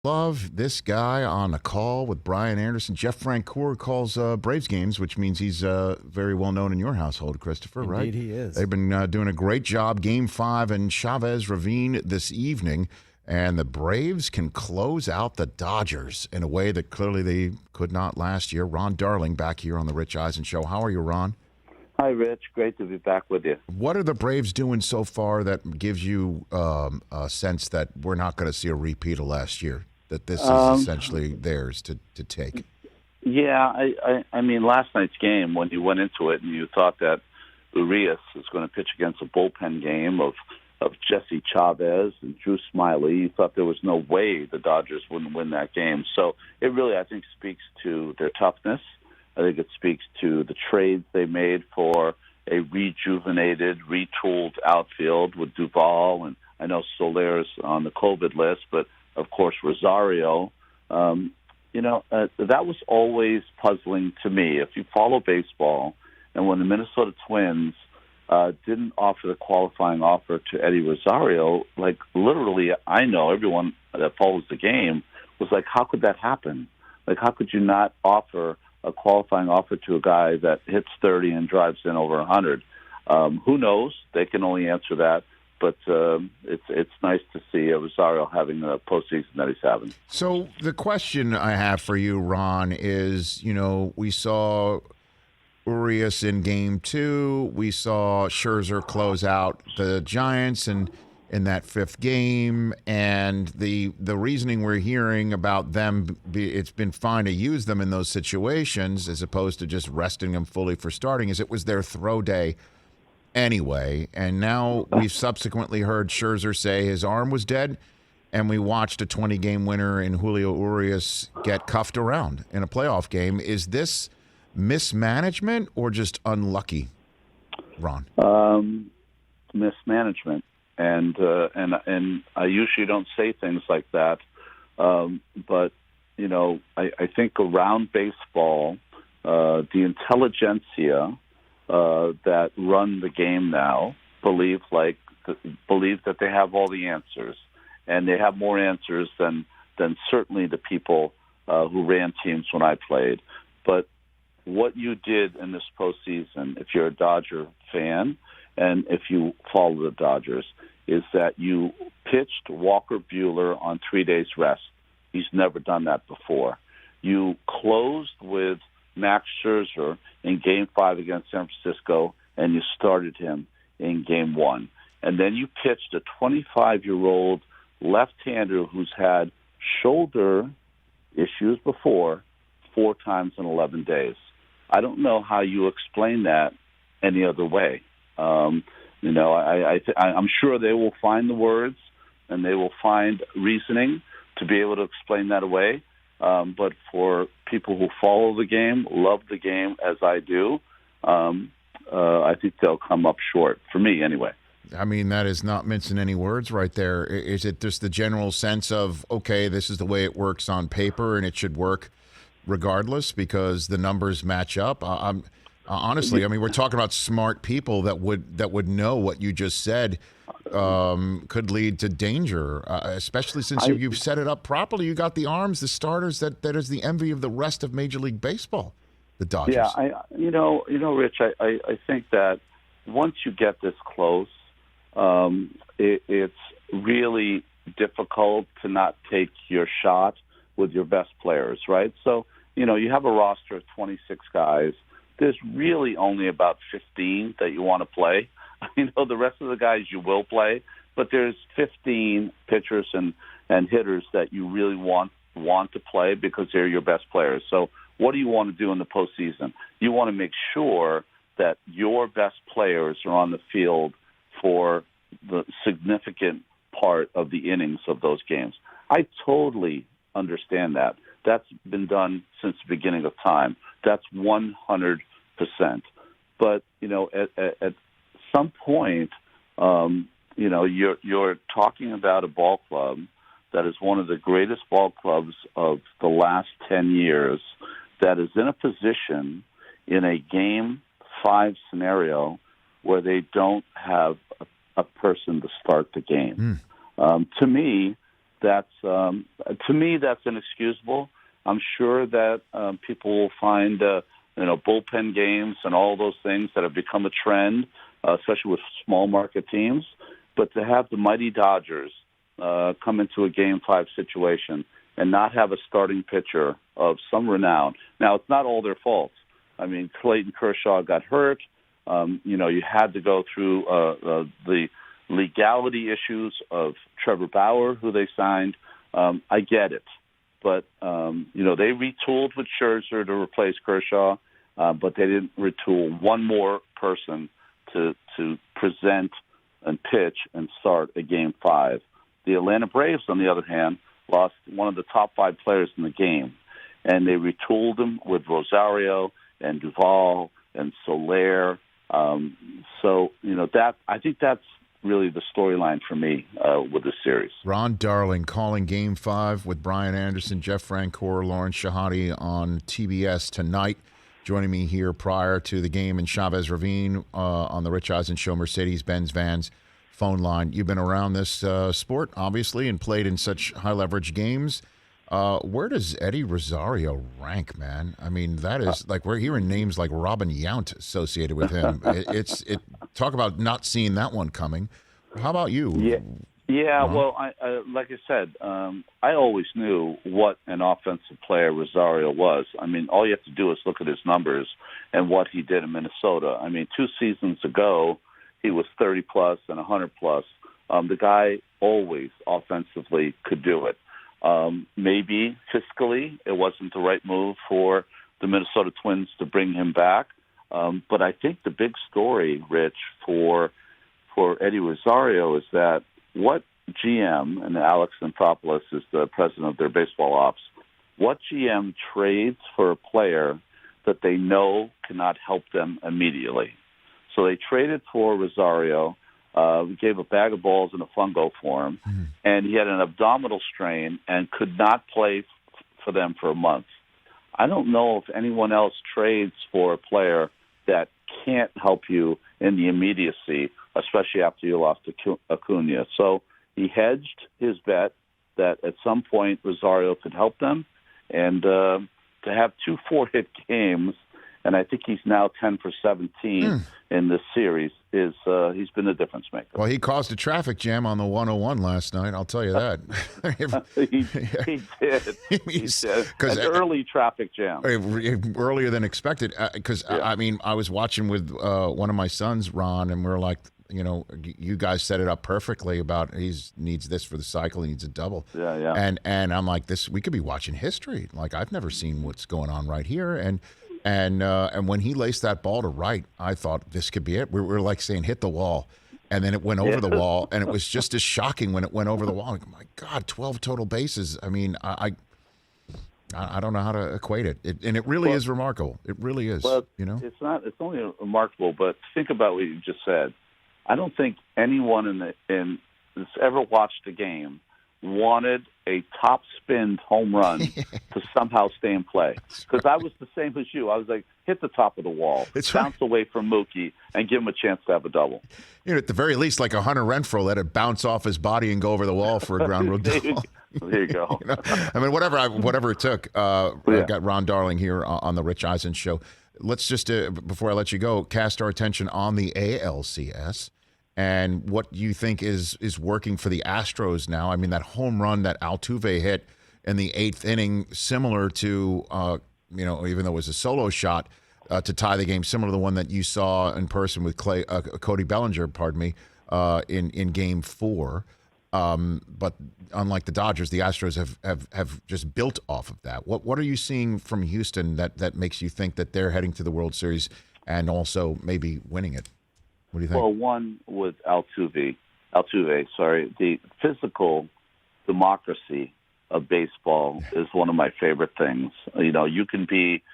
Love this guy on the call with Brian Anderson. Jeff Francoeur calls Braves games, which means he's very well known in your household, Christopher, right? Indeed he is. They've been doing a great job. Game 5 in Chavez Ravine this evening, and the Braves can close out the Dodgers in a way that clearly they could not last year. Ron Darling back here on the Rich Eisen Show. How are you, Ron? Hi, Rich. Great to be back with you. What are the Braves doing so far that gives you a sense that we're not going to see a repeat of last year? That this is essentially theirs to take? Yeah, I mean, last night's game, when you went into it and you thought that Urias was going to pitch against a bullpen game of Jesse Chavez and Drew Smiley, you thought there was no way the Dodgers wouldn't win that game. So it really, I think, speaks to their toughness. I think it speaks to the trades they made for a rejuvenated, retooled outfield with Duvall, and I know Soler's on the COVID list, but of course, Rosario. That was always puzzling to me. If you follow baseball, and when the Minnesota Twins didn't offer the qualifying offer to Eddie Rosario, like literally, I know everyone that follows the game was like, how could that happen? Like, how could you not offer a qualifying offer to a guy that hits 30 and drives in over 100? Who knows? They can only answer that. But it's nice to see Rosario having the postseason that he's having. So the question I have for you, Ron, is, we saw Urias in Game 2. We saw Scherzer close out the Giants in that 5th game. And the reasoning we're hearing about them, it's been fine to use them in those situations as opposed to just resting them fully for starting, is it was their throw day anyway. And now we've subsequently heard Scherzer say his arm was dead, and we watched a 20-game winner in Julio Urias get cuffed around in a playoff game. Is this mismanagement or just unlucky, Ron? Mismanagement, and I usually don't say things like that, but I think around baseball, the intelligentsia that run the game now believe that they have all the answers, and they have more answers than certainly the people who ran teams when I played. But what you did in this postseason, if you're a Dodger fan and if you follow the Dodgers, is that you pitched Walker Buehler on 3 days rest. He's never done that before. You closed with Max Scherzer in Game 5 against San Francisco, and you started him in Game 1. And then you pitched a 25-year-old left-hander who's had shoulder issues before 4 times in 11 days. I don't know how you explain that any other way. I'm sure they will find the words and they will find reasoning to be able to explain that away. But for people who follow the game, love the game as I do, I think they'll come up short, for me anyway. I mean, that is not mincing any words right there. Is it just the general sense of, okay, this is the way it works on paper and it should work regardless because the numbers match up? Honestly, I mean, we're talking about smart people that would know what you just said could lead to danger, especially since you've set it up properly. You got the arms, the starters that is the envy of the rest of Major League Baseball, the Dodgers. Yeah, Rich, I think that once you get this close, it's really difficult to not take your shot with your best players, right? So, you have a roster of 26 guys. There's really only about 15 that you want to play. The rest of the guys you will play, but there's 15 pitchers and hitters that you really want to play because they're your best players. So what do you want to do in the postseason? You want to make sure that your best players are on the field for the significant part of the innings of those games. I totally understand that. That's been done since the beginning of time. That's 100%. But, at some point, you're talking about a ball club that is one of the greatest ball clubs of the last 10 years that is in a position in a Game 5 scenario where they don't have a person to start the game. To me, that's to me that's inexcusable. I'm sure that people will find bullpen games and all those things that have become a trend, especially with small market teams. But to have the mighty Dodgers come into a Game 5 situation and not have a starting pitcher of some renown. Now, it's not all their fault. I mean, Clayton Kershaw got hurt. You had to go through the legality issues of Trevor Bauer, who they signed. I get it. But, they retooled with Scherzer to replace Kershaw, but they didn't retool one more person to present and pitch and start a Game 5. The Atlanta Braves, on the other hand, lost one of the top 5 players in the game, and they retooled him with Rosario and Duvall and Soler. That I think that's really the storyline for me with this series. Ron Darling calling Game 5 with Brian Anderson, Jeff Francoeur, Lauren Shahadi on TBS tonight. Joining me here prior to the game in Chavez Ravine on the Rich Eisen Show, Mercedes-Benz Vans phone line. You've been around this sport, obviously, and played in such high-leverage games. Where does Eddie Rosario rank, man? I mean, that is like we're hearing names like Robin Yount associated with him. Talk about not seeing that one coming. How about you? Yeah. Well, I like I said, I always knew what an offensive player Rosario was. I mean, all you have to do is look at his numbers and what he did in Minnesota. I mean, 2 seasons ago, he was 30-plus and 100-plus. The guy always offensively could do it. Maybe fiscally it wasn't the right move for the Minnesota Twins to bring him back. But I think the big story, Rich, for Eddie Rosario is that what GM, and Alex Anthopoulos is the president of their baseball ops, what GM trades for a player that they know cannot help them immediately? So they traded for Rosario. We gave a bag of balls and a fungo for him, and he had an abdominal strain and could not play for them for a month. I don't know if anyone else trades for a player that can't help you in the immediacy, especially after you lost Acuna. So he hedged his bet that at some point Rosario could help them, and to have 2 4-hit games, and I think he's now 10 for 17 in this series, is he's been a difference maker. Well, he caused a traffic jam on the 101 last night, I'll tell you that. He did. He did. An early traffic jam. Earlier than expected. Because, I mean, I was watching with one of my sons, Ron, and we were like, you guys set it up perfectly about he needs this for the cycle, he needs a double. Yeah. And I'm like, we could be watching history. Like, I've never seen what's going on right here. And when he laced that ball to right, I thought this could be it. We were like saying, hit the wall. And then it went over the wall, and it was just as shocking when it went over the wall. Like, my God, 12 total bases. I mean, I don't know how to equate it. And it really is remarkable. It really is. Well, it's not. It's only remarkable, but think about what you just said. I don't think anyone that's ever watched a game wanted a top spin home run to somehow stay in play. Because I was the same as you. I was like, hit the top of the wall, bounce away from Mookie, and give him a chance to have a double. At the very least, like a Hunter Renfroe, let it bounce off his body and go over the wall for a ground rule double. There you go. I mean, whatever it took. I've got Ron Darling here on the Rich Eisen Show. Let's just, before I let you go, cast our attention on the ALCS. And what you think is working for the Astros now. I mean, that home run that Altuve hit in the 8th inning, similar to, even though it was a solo shot to tie the game, similar to the one that you saw in person with Cody Bellinger, in Game 4. But unlike the Dodgers, the Astros have just built off of that. What are you seeing from Houston that makes you think that they're heading to the World Series and also maybe winning it? What do you think? Well, one with Altuve, the physical democracy of baseball is one of my favorite things. You can be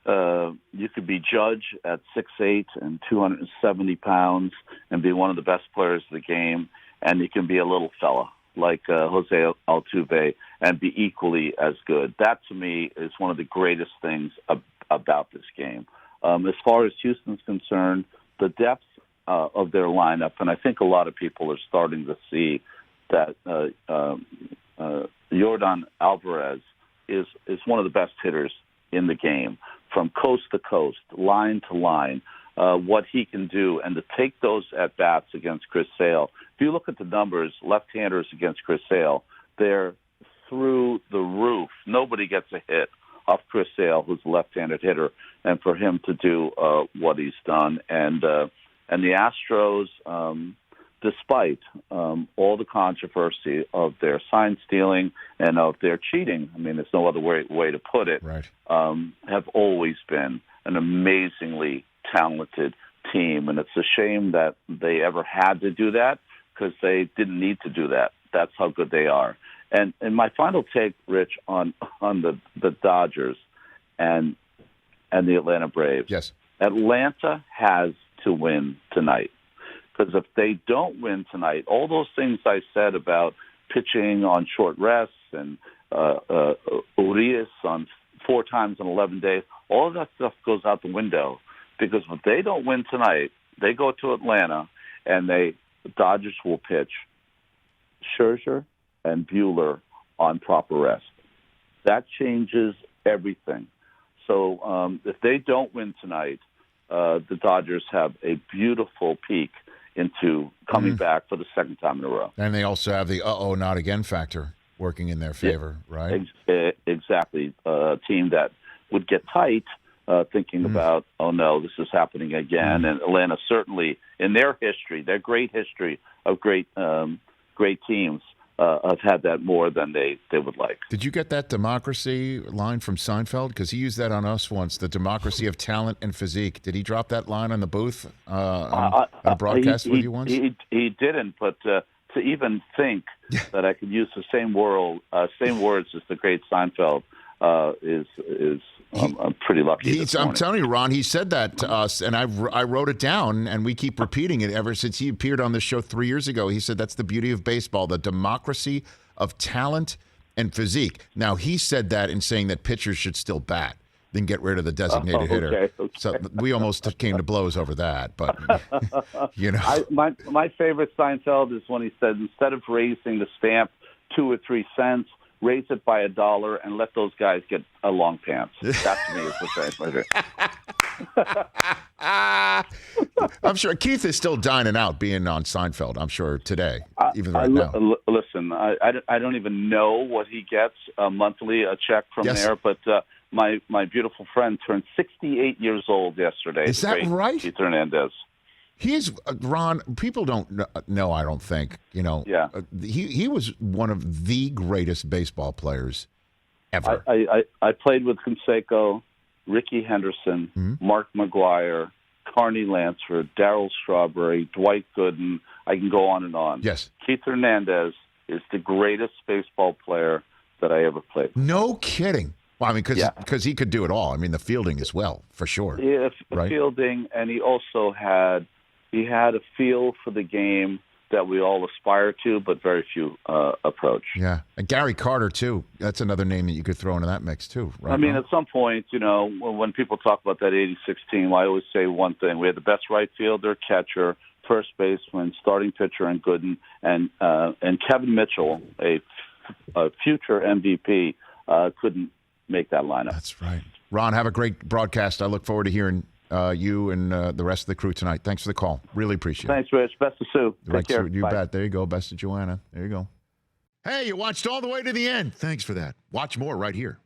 judge at 6'8" and 270 pounds and be one of the best players of the game, and you can be a little fella like Jose Altuve and be equally as good. That, to me, is one of the greatest things about this game. As far as Houston's concerned, the depth of their lineup, and I think a lot of people are starting to see that Yordan Alvarez is one of the best hitters in the game, from coast to coast, line to line. What he can do, and to take those at bats against Chris Sale. If you look at the numbers, left-handers against Chris Sale, they're through the roof. Nobody gets a hit off Chris Sale, who's a left-handed hitter, and for him to do what he's done, and the Astros, despite all the controversy of their sign stealing and of their cheating, I mean, there's no other way to put it, right. Have always been an amazingly talented team, and it's a shame that they ever had to do that, because they didn't need to do that. That's how good they are. And my final take, Rich, on the Dodgers and the Atlanta Braves. Yes. Atlanta has to win tonight, because if they don't win tonight, all those things I said about pitching on short rests and Urias on 4 times in 11 days, all of that stuff goes out the window. Because if they don't win tonight, they go to Atlanta, and the Dodgers will pitch Scherzer and Buehler on proper rest. That changes everything. So if they don't win tonight, the Dodgers have a beautiful peak into coming back for the second time in a row. And they also have the not again factor working in their favor, right? Exactly. A team that would get tight, thinking about, oh no, this is happening again. And Atlanta certainly, in their history, their great history of great teams, have had that more than they would like. Did you get that democracy line from Seinfeld? Because he used that on us once, the democracy of talent and physique. Did he drop that line on the booth on a broadcast with you once? He didn't, but to even think that I could use the same words as the great Seinfeld is I'm pretty lucky. I'm telling you, Ron, he said that to us, and I wrote it down, and we keep repeating it ever since he appeared on the show 3 years ago. He said that's the beauty of baseball, the democracy of talent and physique. Now, he said that in saying that pitchers should still bat, then get rid of the designated hitter. Okay. So we almost came to blows over that, but you know. My favorite Seinfeld is when he said, instead of raising the stamp 2 or 3 cents, raise it by $1 and let those guys get a long pants. That to me is the same. I'm sure Keith is still dining out being on Seinfeld, I'm sure, today, even right now. Listen, I don't even know what he gets monthly, a check from there, but my beautiful friend turned 68 years old yesterday. Is that right? Keith Hernandez. He's Ron. People don't know. I don't think Yeah. He was one of the greatest baseball players ever. I played with Canseco, Ricky Henderson, Mark McGuire, Carney Lansford, Darryl Strawberry, Dwight Gooden. I can go on and on. Yes. Keith Hernandez is the greatest baseball player that I ever played with. No kidding. Well, I mean, because he could do it all. I mean, the fielding as well, for sure. Yeah, right? Fielding, and he also had a feel for the game that we all aspire to, but very few approach. Yeah, and Gary Carter, too. That's another name that you could throw into that mix, too. Right, I mean, at some point, when people talk about that 86 team, I always say one thing. We had the best right fielder, catcher, first baseman, starting pitcher, and Gooden, and Kevin Mitchell, a future MVP, couldn't make that lineup. That's right. Ron, have a great broadcast. I look forward to hearing you and the rest of the crew tonight. Thanks for the call. Really appreciate it. Thanks, Rich. Best of Sue. Take care. You Bye. bet. There you go. Best of Joanna. There you go. Hey, you watched all the way to the end. Thanks for that. Watch more right here.